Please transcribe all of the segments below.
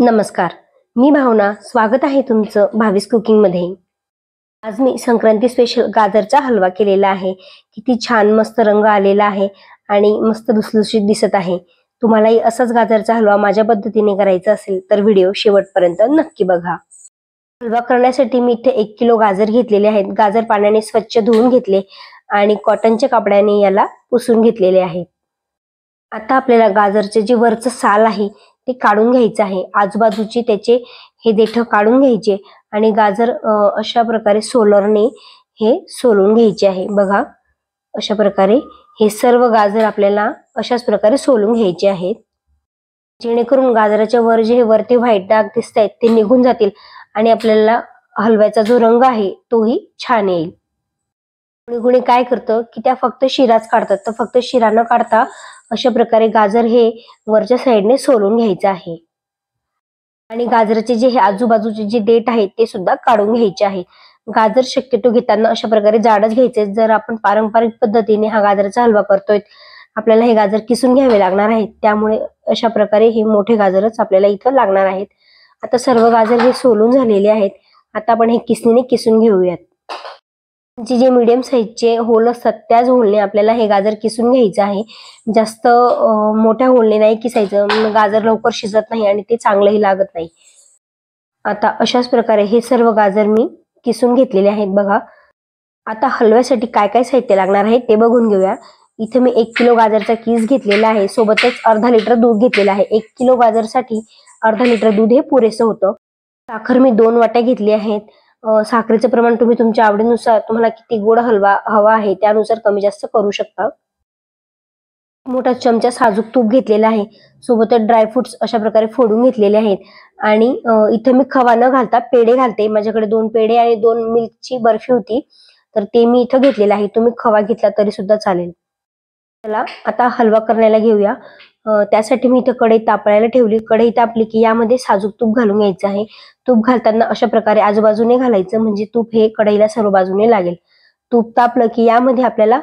नमस्कार, मी भावना. स्वागत आहे तुमचं भावीस कुकिंग मध्ये. आज मी संक्रांती स्पेशल गाजरचा हलवा केलेला आहे. किती छान मस्त रंग आलेला आहे आणि मस्त लुसलुशीत दिसत आहे. तुम्हालाही असाच गाजरचा हलवा माझ्या पद्धतीने करायचा असेल तर व्हिडिओ शेवटपर्यंत नक्की बघा. हलवा करण्यासाठी मी इथे 1 किलो गाजर घेतलेले आहेत. गाजर पाण्याने स्वच्छ धुवून घेतले आणि कॉटनच्या कपड्याने याला पुसून घेतलेले आहे. आता आपल्याला गाजरचे जे वरचं साल आहे ते काढून घ्यायचं आहे. आजूबाजूचे त्याचे हे देठ काढून घ्यायचे आणि गाजर अशा प्रकारे सोलरने हे सोलून घ्यायचे आहे. बघा, अशा प्रकारे हे सर्व गाजर आपल्याला अशाच प्रकारे सोलून घ्यायचे आहेत, जेणेकरून गाजराच्या वर जे वरती व्हाईट डाग दिसत आहेत ते निघून जातील आणि आपल्याला हलव्याचा जो रंग आहे तोही छान येईल. कोणी कोणी काय करतं की त्या फक्त शिराच काढतात, तर फक्त शिरा न काढता अशा प्रकारे गाजर हे वरच्या साईडने सोलून घ्यायचं आहे आणि गाजराचे जे हे आजूबाजूचे जे देठ आहेत ते सुद्धा काढून घ्यायचे आहे. गाजर शक्यतो घेताना अशा प्रकारे जाडच घ्यायचे. जर आपण पारंपरिक पद्धतीने हा गाजराचा हलवा करतोय, आपल्याला हे गाजर किसून घ्यावे लागणार आहेत, त्यामुळे अशा प्रकारे हे मोठे गाजरच आपल्याला इथं लागणार आहेत. आता सर्व गाजर हे सोलून झालेले आहेत. आता आपण हे किसणीने किसून घेऊयात. जे मीडियम साईजचे होल असतात त्याच होलने आपल्याला हे गाजर किसून घ्यायचं आहे. जास्त मोठ्या होलने नाही किसायचं, गाजर लवकर शिजत नाही आणि ते चांगलंही लागत नाही. आता अशाच प्रकारे हे सर्व गाजर मी किसून घेतलेले आहेत. बघा, आता हलव्यासाठी काय काय साहित्य लागणार आहे ते बघून घेऊया. इथे मी 1 किलो गाजरचा किस घेतलेला आहे, सोबतच अर्धा लिटर दूध घेतलेलं आहे. 1 किलो गाजरसाठी अर्धा लिटर दूध हे पुरेसं होतं. साखर मी 2 वाट्या घेतली आहेत. साखरेचं प्रमाण तुम्ही तुमच्या आवडीनुसार, तुम्हाला किती गोड हलवा हवा आहे त्यानुसार कमी जास्त करू शकता. मोठा चमचा साजूक तूप घेतलेला आहे, सोबतच ड्रायफ्रुट्स अशा प्रकारे फोडून घेतलेले आहेत आणि इथे मी खवा न घालता पेढे घालते. माझ्याकडे 2 पेढे आणि 2 मिल्कची बर्फी होती, तर ते मी इथं घेतलेलं आहे. तुम्ही खवा घेतला तरी सुद्धा चालेल. चला आता हलवा करण्याला घेऊया. त्यासाठी मी इथं कढई तापवायला ठेवली. कढई तापली की यामध्ये साजूक तूप घालून घ्यायचं आहे. तूप घालताना अशा प्रकारे आजूबाजूने घालायचं, म्हणजे तूप हे कढईला सर्व बाजूने लागेल. तूप तापलं की यामध्ये आपल्याला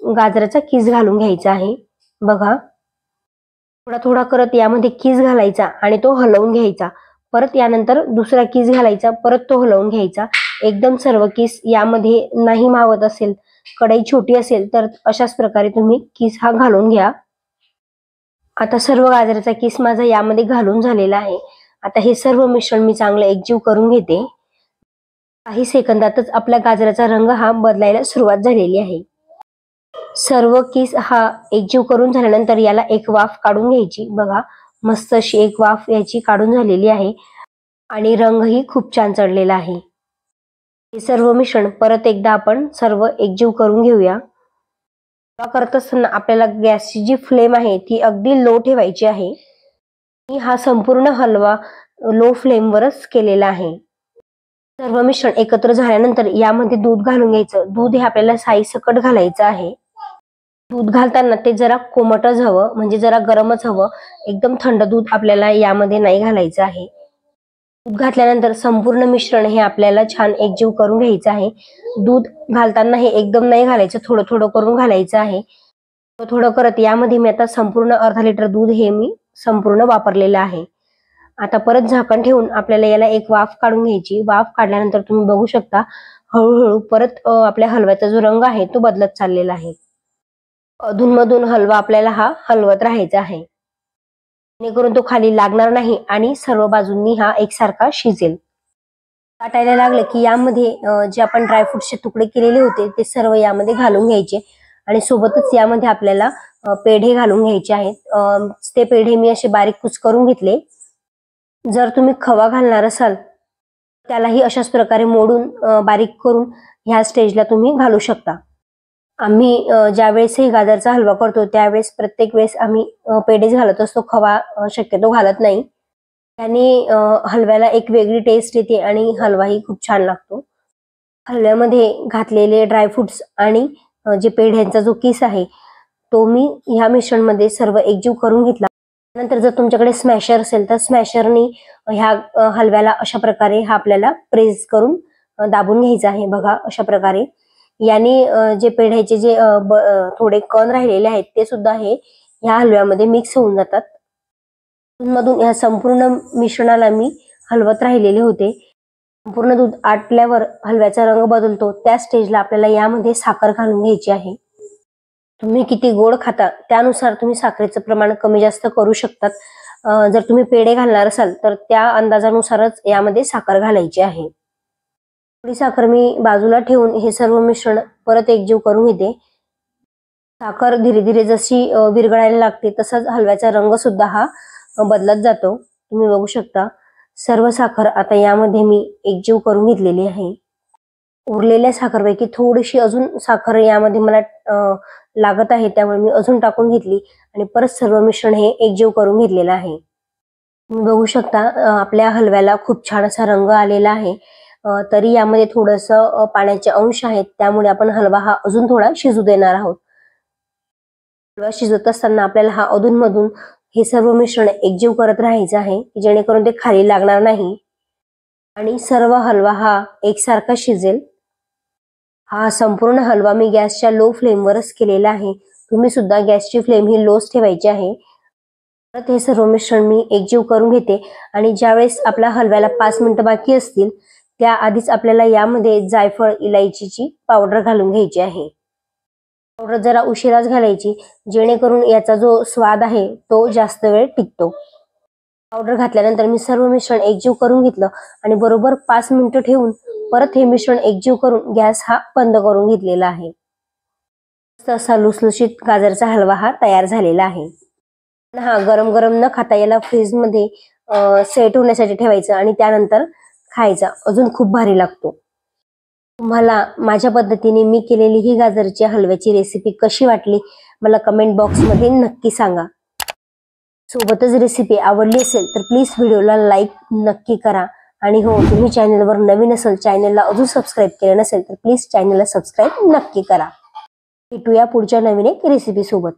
गाजराचा किस घालून घ्यायचा आहे. बघा, थोडा थोडा करत यामध्ये किस घालायचा आणि तो हलवून घ्यायचा. परत यानंतर दुसरा किस घालायचा, परत तो हलवून घ्यायचा. एकदम सर्व किस यामध्ये नाही मावत असेल, कढई छोटी असेल तर अशाच प्रकारे तुम्ही किस हा घालून घ्या. आता सर्व गाजराचा किस माझा यामध्ये घालून झालेला आहे. आता हे सर्व मिश्रण मी चांगलं एकजीव करून घेते. काही सेकंदातच आपल्या गाजराचा रंग हा बदलायला सुरुवात झालेली आहे. सर्व किस हा एकजीव करून झाल्यानंतर याला एक वाफ काढून घ्यायची. बघा, मस्त अशी एक वाफ याची काढून झालेली आहे आणि रंगही खूप छान चढलेला आहे. हे सर्व मिश्रण परत एकदा आपण सर्व एकजीव करून घेऊया. हलवा करत असताना आपल्याला गॅसची जी फ्लेम आहे ती अगदी लो ठेवायची आहे. मी हा संपूर्ण हलवा लो फ्लेमवरच केलेला आहे. सर्व मिश्रण एकत्र झाल्यानंतर यामध्ये दूध घालून घ्यायचं. दूध हे आपल्याला साईसकट घालायचं आहे. दूध घालताना ते जरा कोमटच हवं, म्हणजे जरा गरमच हवं. एकदम थंड दूध आपल्याला यामध्ये नाही घालायचं आहे. दूध घातल्यानंतर संपूर्ण मिश्रण हे आपल्याला छान एकजीव करून घ्यायचं आहे. दूध घालताना हे एकदम नाही घालायचं, थोडं थोडं करून घालायचं आहे. थोडं करत यामध्ये मी आता संपूर्ण अर्धा लिटर दूध हे मी संपूर्ण वापरलेलं आहे. आता परत झाकण ठेवून आपल्याला याला एक वाफ काढून घ्यायची. वाफ काढल्यानंतर तुम्ही बघू शकता हळूहळू परत आपल्या हलव्याचा जो रंग आहे तो बदलत चाललेला आहे. अधूनमधून हलवा आपल्याला हा हलवत राहायचा आहे, जेणेकरून तो खाली लागणार नाही आणि सर्व बाजूंनी हा एकसारखा शिजेल. वाटायला लागलं की यामध्ये जे आपण ड्रायफ्रुट्सचे तुकडे केलेले होते ते सर्व यामध्ये घालून घ्यायचे आणि सोबतच यामध्ये आपल्याला पेढे घालून घ्यायचे आहेत. ते पेढे मी असे बारीक कुच करून घेतले. जर तुम्ही खवा घालणार असाल त्यालाही अशाच प्रकारे मोडून बारीक करून ह्या स्टेजला तुम्ही घालू शकता. आम्ही ज्यावेळेस गाजरचा हलवा करतो त्यावेळेस प्रत्येक वेळेस आम्ही पेढेच घालत असतो, खवा शक्यतो घालत नाही. त्याने हलव्याला एक वेगळी टेस्ट येते आणि हलवाही खूप छान लागतो. हलव्यामध्ये घातलेले ड्रायफ्रुट्स आणि जे पेढ्यांचा जो किस आहे तो मी ह्या मिश्रणमध्ये सर्व एकजीव करून घेतला. नंतर जर तुमच्याकडे स्मॅशर असेल तर स्मॅशरनी ह्या हलव्याला अशा प्रकारे हा आपल्याला प्रेस करून दाबून घ्यायचा आहे. बघा, अशा प्रकारे याने जे पेढ्याचे जे थोडे कण राहिलेले आहेत ते सुद्धा हे ह्या हलव्यामध्ये मिक्स होऊन जातात. मधून ह्या संपूर्ण मिश्रणाला मी हलवत राहिलेले होते। संपूर्ण दूध आटल्यावर हलव्याचा रंग बदलतो त्या स्टेजला आपल्याला यामध्ये साखर घालून घ्यायची आहे। तुम्ही किती गोड खाता त्यानुसार तुम्ही साखरेचं प्रमाण कमी जास्त करू शकतात। जर तुम्ही पेढे घालणार असाल तर त्या अंदाजानुसारच यामध्ये साखर घालायची आहे। थोडी साखर मी बाजूला ठेवून हे सर्व मिश्रण परत एकजीव करून घेते। साखर धीरे धीरे जशी विरघळायला लागते तसंच हलव्याचा रंग सुद्धा हा बदलत जातो। तुम्ही बघू शकता सर्व साखर आता यामध्ये मी एकजीव करून घेतलेली आहे। उरलेल्या साखरपैकी थोडीशी अजून साखर यामध्ये मला लागत आहे, त्यामुळे मी अजून टाकून घेतली आणि परत सर्व मिश्रण हे एकजीव करून घेतलेलं आहे। तुम्ही बघू शकता आपल्या हलव्याला खूप छान असा रंग आलेला आहे। तरी यामध्ये थोडंसं पाण्याचे अंश आहेत, त्यामुळे आपण हलवा हा अजून थोडा शिजू देणार आहोत। हलवा शिजत असताना आपल्याला हा अधूनमधून हे सर्व मिश्रण एकजीव करत राहायचं आहे, जेणेकरून ते खाली लागणार नाही आणि सर्व हलवा हा एकसारखा शिजेल। हा संपूर्ण हलवा मी गॅसच्या लो फ्लेमवरच केलेला आहे। तुम्ही सुद्धा गॅसची फ्लेम ही लोच ठेवायची आहे। परत हे सर्व मिश्रण मी एकजीव करून घेते आणि ज्यावेळेस आपल्या हलव्याला 5 मिनिटं बाकी असतील त्याआधीच आपल्याला यामध्ये जायफळ इलायचीची पावडर घालून घ्यायची आहे। पावडर जरा उशिराच घालायची, जेणेकरून याचा जो स्वाद आहे तो जास्त वेळ टिकतो। पावडर घातल्यानंतर मी सर्व मिश्रण एकजीव करून घेतलं आणि बरोबर 5 मिनिटं ठेवून परत हे मिश्रण एकजीव करून गॅस हा बंद करून घेतलेला आहे। असा लुसलुशीत गाजरचा हलवा हा तयार झालेला आहे। हा गरम गरम न खाता याला फ्रीज मध्ये सेट होण्यासाठी ठेवायचं आणि त्यानंतर खायचा, अजून खूप भारी लागतो। तुम्हाला माझ्या पद्धतीने मी केलेली ही गाजरच्या हलव्याची रेसिपी कशी वाटली मला कमेंट बॉक्स मध्ये नक्की सांगा। सोबतच रेसिपी आवडली असेल तर प्लीज व्हिडिओला लाईक नक्की करा आणि हो, तुम्ही चॅनलवर नवीन असाल, चॅनलला अजून सबस्क्राईब केलं नसेल तर प्लीज चॅनलला सबस्क्राईब नक्की करा। भेटूया पुढच्या नवीन एक रेसिपी सोबत।